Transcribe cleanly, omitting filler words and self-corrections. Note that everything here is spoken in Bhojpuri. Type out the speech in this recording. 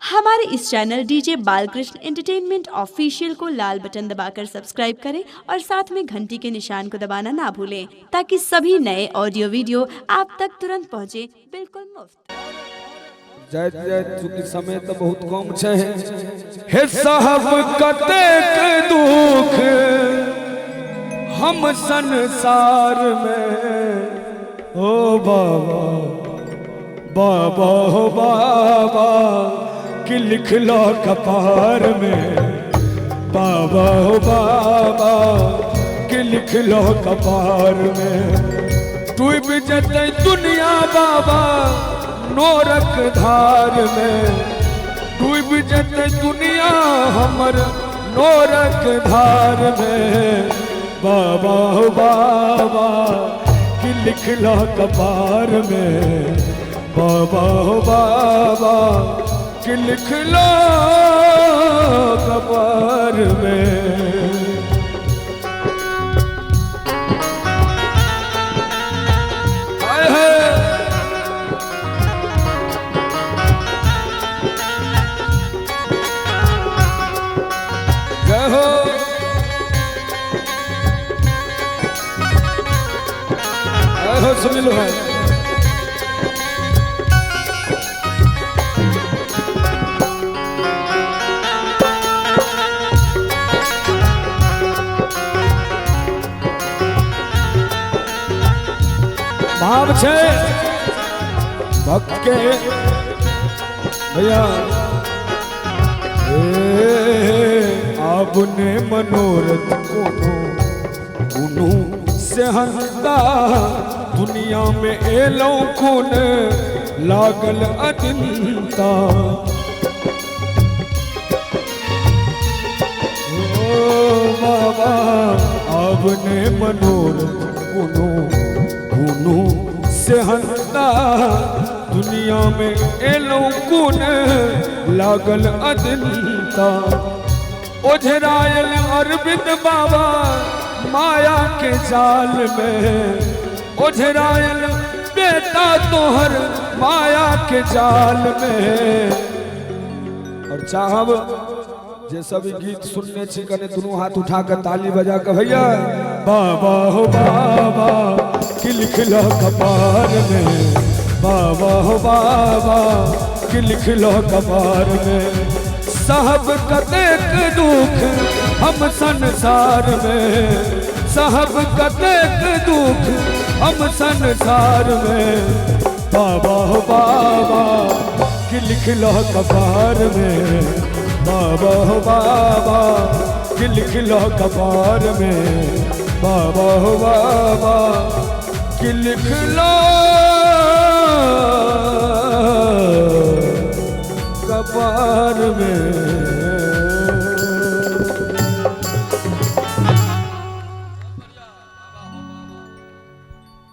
हमारे इस channel DJ Balakrishna entertainment official को लाल बटन दबाकर सब्सक्राइब करें और साथ में घंटी के निशान को दबाना ना भूलें ताकि सभी नए ऑडियो वीडियो आप तक तुरंत पहुंचे, बिल्कुल मुफ्त। जय जय चूंकि समय तो बहुत कम छे हे साहब कतेक दुख हम संसार में ओ बाबा बाबा हो बाबा कि लिख लो कपार में बाबा हो बाबा कि लिख लो कपार में डूब जते दुनिया बाबा नोरक धार में डूब जते दुनिया हमर नोरक धार में बाबा हो बाबा कि लिख लो कपार में बाबा हो बाबा कि लिख लो कपार में। जय हो सुनिल भाई भाव छे भक्त के भैया आपने मनोरथ कोनो से हंसता दुनिया में एलो खून लागल अदिंता ओ बाबा आपने मनोरथ कोनो से हंसता दुनिया में एलो खून लागल अदिंता ओझरायल अरविंद बाबा माया के जाल में ओझरायल बेटा तोहर माया के जाल में। और चाहब जे सभी गीत सुनने छी कने दोनों हाथ उठा कर ताली बजा कर भैया बाबा हो बाबा कि लिख लो कपार में बाबा हो बाबा कि लिख लो कपार में साहब कतेक दुख हम संसार में साहब कतेक दुख हम संसार में बाबा हो बाबा कि लिख लो कपार में बाबा हो बाबा कि लिख लो कपार में बाबा हो बाबा कि लिख लो